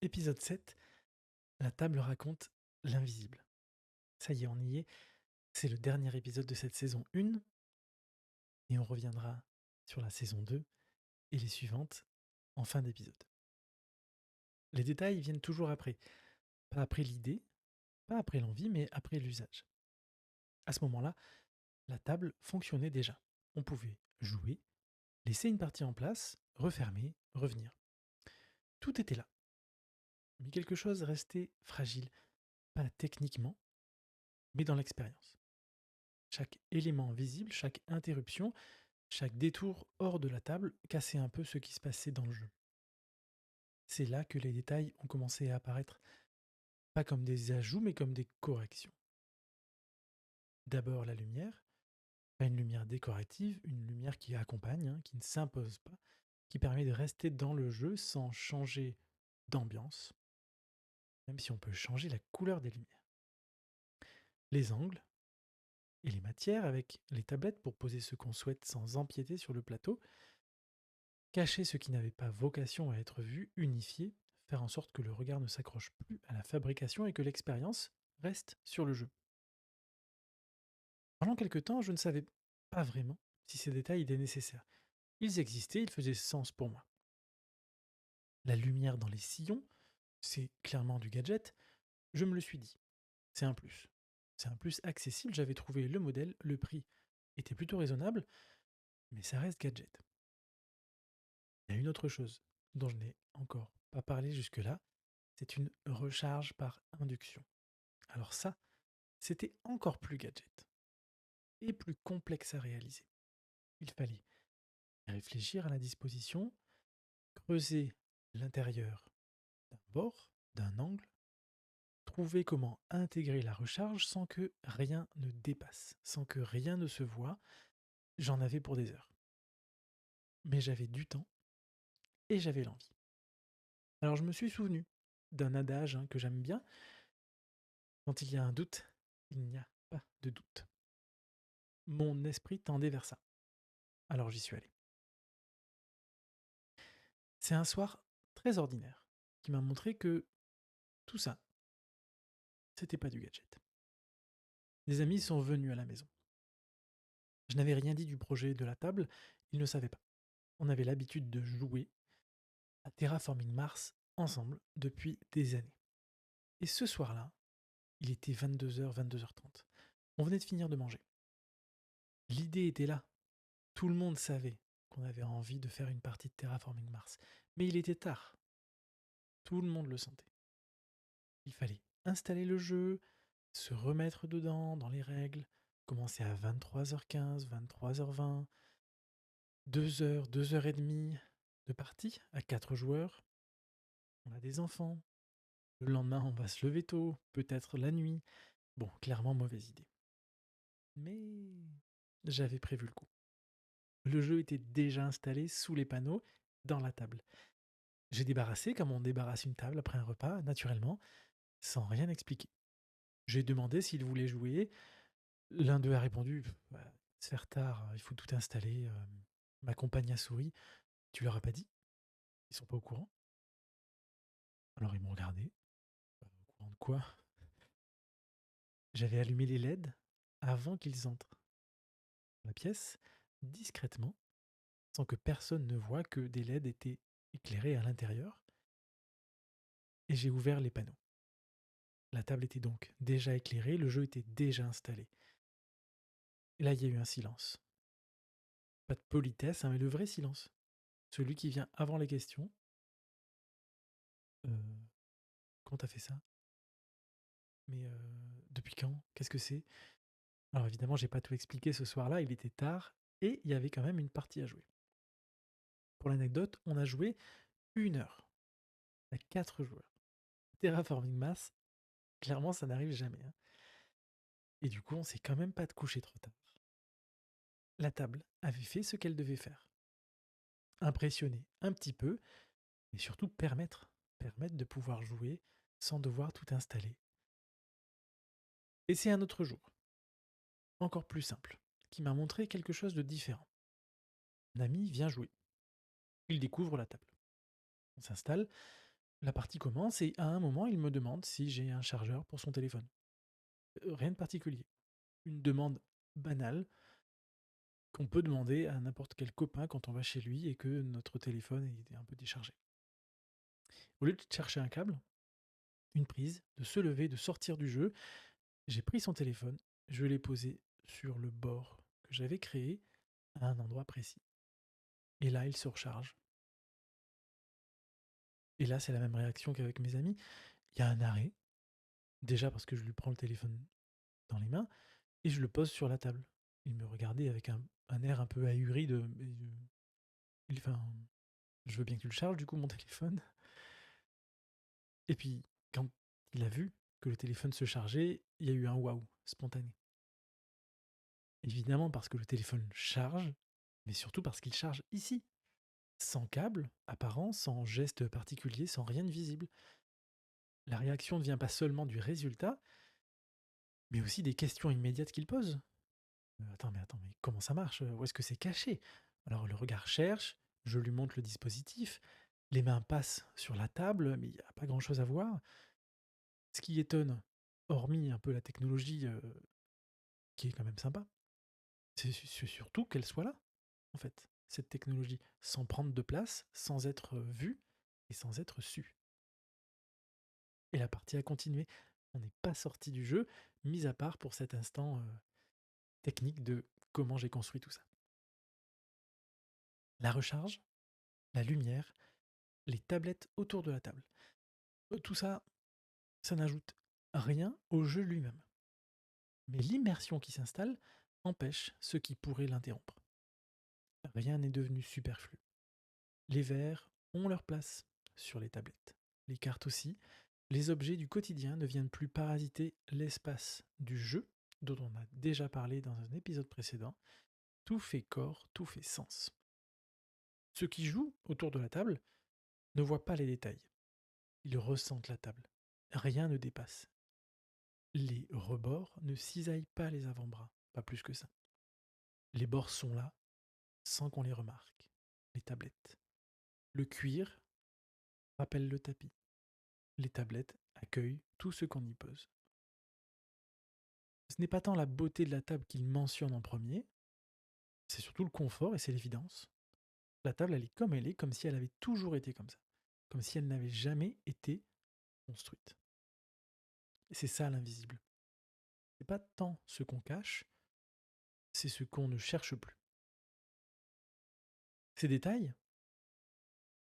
Épisode 7, la table raconte l'invisible. Ça y est, on y est. C'est le dernier épisode de cette saison 1 et on reviendra sur la saison 2 et les suivantes en fin d'épisode. Les détails viennent toujours après. Pas après l'idée, pas après l'envie, mais après l'usage. À ce moment-là, la table fonctionnait déjà. On pouvait jouer, laisser une partie en place, refermer, revenir. Tout était là. Mais quelque chose restait fragile, pas techniquement, mais dans l'expérience. Chaque élément visible, chaque interruption, chaque détour hors de la table cassait un peu ce qui se passait dans le jeu. C'est là que les détails ont commencé à apparaître, pas comme des ajouts, mais comme des corrections. D'abord la lumière, pas une lumière décorative, une lumière qui accompagne, qui ne s'impose pas, qui permet de rester dans le jeu sans changer d'ambiance, même si on peut changer la couleur des lumières. Les angles et les matières avec les tablettes pour poser ce qu'on souhaite sans empiéter sur le plateau, cacher ce qui n'avait pas vocation à être vu, unifier, faire en sorte que le regard ne s'accroche plus à la fabrication et que l'expérience reste sur le jeu. Pendant quelque temps, je ne savais pas vraiment si ces détails étaient nécessaires. Ils existaient, ils faisaient sens pour moi. La lumière dans les sillons, c'est clairement du gadget, je me le suis dit. C'est un plus. C'est un plus accessible, j'avais trouvé le modèle, le prix était plutôt raisonnable, mais ça reste gadget. Il y a une autre chose dont je n'ai encore pas parlé jusque-là, c'est une recharge par induction. Alors ça, c'était encore plus gadget et plus complexe à réaliser. Il fallait réfléchir à la disposition, creuser l'intérieur d'un bord, d'un angle, trouver comment intégrer la recharge sans que rien ne dépasse, sans que rien ne se voie. J'en avais pour des heures. Mais j'avais du temps et j'avais l'envie. Alors je me suis souvenu d'un adage que j'aime bien. Quand il y a un doute, il n'y a pas de doute. Mon esprit tendait vers ça. Alors j'y suis allé. C'est un soir très ordinaire qui m'a montré que tout ça, c'était pas du gadget. Des amis sont venus à la maison. Je n'avais rien dit du projet de la table, ils ne savaient pas. On avait l'habitude de jouer à Terraforming Mars ensemble depuis des années. Et ce soir-là, il était 22h, 22h30. On venait de finir de manger. L'idée était là. Tout le monde savait qu'on avait envie de faire une partie de Terraforming Mars. Mais il était tard. Tout le monde le sentait. Il fallait installer le jeu, se remettre dedans, dans les règles, commencer à 23h15, 23h20, 2 heures, 2 heures et demie de partie à 4 joueurs. On a des enfants. Le lendemain, on va se lever tôt, peut-être la nuit. Bon, clairement, mauvaise idée. Mais j'avais prévu le coup. Le jeu était déjà installé sous les panneaux, dans la table. J'ai débarrassé, comme on débarrasse une table après un repas, naturellement, sans rien expliquer. J'ai demandé s'ils voulaient jouer. L'un d'eux a répondu: Bah, se faire tard, il faut tout installer. Ma compagne a souri. Tu leur as pas dit? Ils sont pas au courant? Alors ils m'ont regardé. Au courant de quoi? J'avais allumé les LED avant qu'ils entrent dans la pièce, discrètement, sans que personne ne voie que des LED étaient éclairés à l'intérieur, et j'ai ouvert les panneaux. La table était donc déjà éclairée, le jeu était déjà installé. Et là, il y a eu un silence. Pas de politesse, mais le vrai silence. Celui qui vient avant les questions. Euh, Comment t'as fait ça? Mais depuis quand? Qu'est-ce que c'est? Alors évidemment, j'ai pas tout expliqué ce soir-là, il était tard, et il y avait quand même une partie à jouer. Pour l'anecdote, on a joué 1 heure à 4 joueurs. Terraforming Mars, clairement, ça n'arrive jamais. Et du coup, on s'est quand même pas de coucher trop tard. La table avait fait ce qu'elle devait faire. Impressionner un petit peu, mais surtout permettre de pouvoir jouer sans devoir tout installer. Et c'est un autre jour, encore plus simple, qui m'a montré quelque chose de différent. Un ami vient jouer. Il découvre la table. On s'installe. la partie commence et à un moment, il me demande si j'ai un chargeur pour son téléphone. Rien de particulier. Une demande banale qu'on peut demander à n'importe quel copain quand on va chez lui et que notre téléphone est un peu déchargé. Au lieu de chercher un câble, une prise, de se lever, de sortir du jeu, j'ai pris son téléphone, je l'ai posé sur le bord que j'avais créé à un endroit précis. Et là, il se recharge. Et là, c'est la même réaction qu'avec mes amis. Il y a un arrêt, déjà parce que je lui prends le téléphone dans les mains et je le pose sur la table. Il me regardait avec un air un peu ahuri de enfin, je veux bien que tu le charges, du coup, mon téléphone. Et puis, quand il a vu que le téléphone se chargeait, il y a eu un waouh spontané. Évidemment parce que le téléphone charge, mais surtout parce qu'il charge ici, sans câble apparent, sans geste particulier, sans rien de visible. La réaction ne vient pas seulement du résultat, mais aussi des questions immédiates qu'il pose. Attends, mais comment ça marche? Où est-ce que c'est caché? Alors le regard cherche, je lui montre le dispositif, les mains passent sur la table, mais il n'y a pas grand-chose à voir. Ce qui étonne, hormis un peu la technologie, qui est quand même sympa, c'est surtout qu'elle soit là, en fait, cette technologie, sans prendre de place, sans être vue et sans être su. Et la partie a continué. On n'est pas sorti du jeu, mis à part pour cet instant technique de comment j'ai construit tout ça. La recharge, la lumière, les tablettes autour de la table. Tout ça, ça n'ajoute rien au jeu lui-même. Mais l'immersion qui s'installe empêche ce qui pourrait l'interrompre. Rien n'est devenu superflu. Les verres ont leur place sur les tablettes. Les cartes aussi. Les objets du quotidien ne viennent plus parasiter l'espace du jeu, dont on a déjà parlé dans un épisode précédent. Tout fait corps, tout fait sens. Ceux qui jouent autour de la table ne voient pas les détails. Ils ressentent la table. Rien ne dépasse. Les rebords ne cisaillent pas les avant-bras, pas plus que ça. Les bords sont là, sans qu'on les remarque. Les tablettes. Le cuir rappelle le tapis. Les tablettes accueillent tout ce qu'on y pose. Ce n'est pas tant la beauté de la table qu'il mentionne en premier, c'est surtout le confort et c'est l'évidence. La table, elle est comme si elle avait toujours été comme ça. Comme si elle n'avait jamais été construite. Et c'est ça l'invisible. C'est pas tant ce qu'on cache, c'est ce qu'on ne cherche plus. Ces détails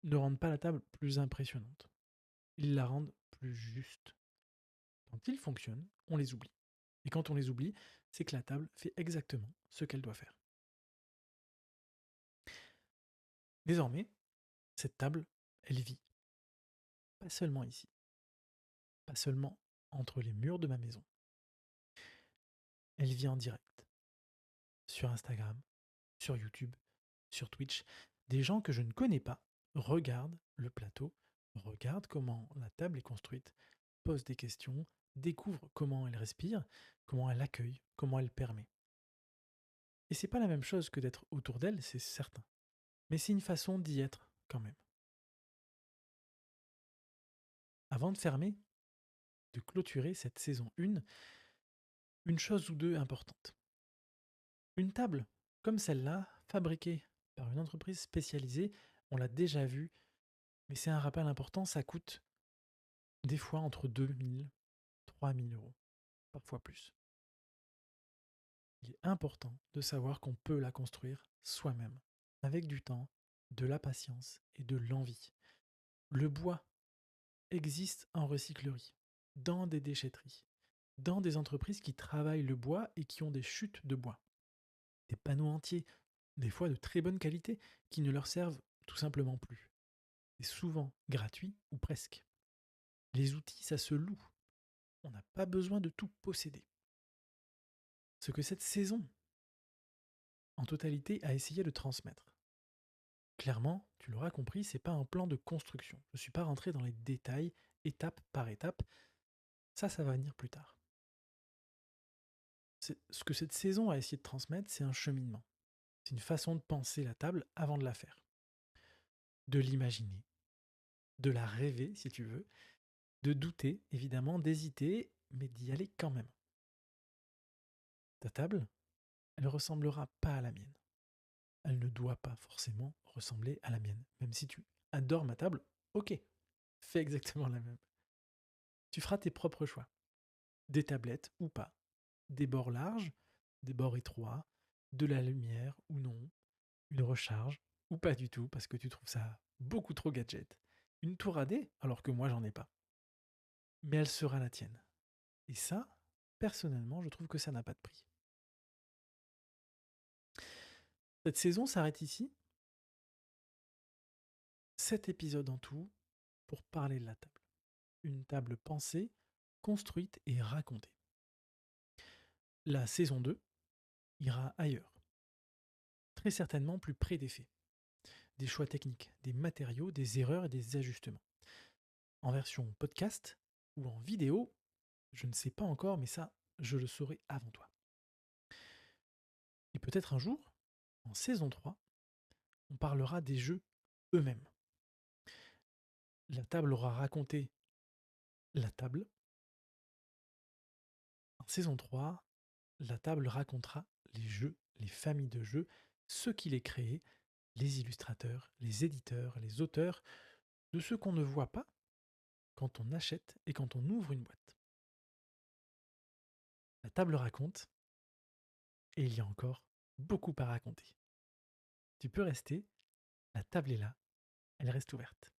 ne rendent pas la table plus impressionnante. Ils la rendent plus juste. Quand ils fonctionnent, on les oublie. Et quand on les oublie, c'est que la table fait exactement ce qu'elle doit faire. Désormais, cette table, elle vit. Pas seulement ici. Pas seulement entre les murs de ma maison. Elle vit en direct. Sur Instagram, sur YouTube, sur Twitch. Des gens que je ne connais pas regardent le plateau, regardent comment la table est construite, posent des questions, découvrent comment elle respire, comment elle accueille, comment elle permet. Et c'est pas la même chose que d'être autour d'elle, c'est certain. Mais c'est une façon d'y être quand même. Avant de fermer, de clôturer cette saison 1, une chose ou deux importante. Une table comme celle-là, fabriquée par une entreprise spécialisée, on l'a déjà vu, mais c'est un rappel important, ça coûte des fois entre 2000 3 000 euros, parfois plus. Il est important de savoir qu'on peut la construire soi-même, avec du temps, de la patience et de l'envie. Le bois existe en recyclerie, dans des déchetteries, dans des entreprises qui travaillent le bois et qui ont des chutes de bois. Des panneaux entiers, des fois de très bonne qualité, qui ne leur servent tout simplement plus. C'est souvent gratuit ou presque. Les outils, ça se loue. On n'a pas besoin de tout posséder. Ce que cette saison, en totalité, a essayé de transmettre. Clairement, tu l'auras compris, c'est pas un plan de construction. Je ne suis pas rentré dans les détails, étape par étape. Ça va venir plus tard. Ce que cette saison a essayé de transmettre, c'est un cheminement. C'est une façon de penser la table avant de la faire. De l'imaginer. de la rêver si tu veux, de douter évidemment, d'hésiter, mais d'y aller quand même. Ta table, elle ressemblera pas à la mienne. Elle ne doit pas forcément ressembler à la mienne. Même si tu adores ma table, ok, fais exactement la même. Tu feras tes propres choix. Des tablettes ou pas, des bords larges, des bords étroits, de la lumière ou non, une recharge ou pas du tout parce que tu trouves ça beaucoup trop gadget, une tour à dés alors que moi j'en ai pas. Mais elle sera la tienne. Et ça, personnellement, je trouve que ça n'a pas de prix. Cette saison s'arrête ici. 7 épisodes en tout pour parler de la table. Une table pensée, construite et racontée. La saison 2 ira ailleurs, très certainement plus près des faits. Des choix techniques, des matériaux, des erreurs et des ajustements. En version podcast ou en vidéo, je ne sais pas encore, mais ça, je le saurai avant toi. Et peut-être un jour, en saison 3, on parlera des jeux eux-mêmes. La table aura raconté la table. En saison 3, la table racontera les jeux, les familles de jeux, ceux qui les créent, les illustrateurs, les éditeurs, les auteurs, de ceux qu'on ne voit pas quand on achète et quand on ouvre une boîte. La table raconte, et il y a encore beaucoup à raconter. Tu peux rester, la table est là, elle reste ouverte.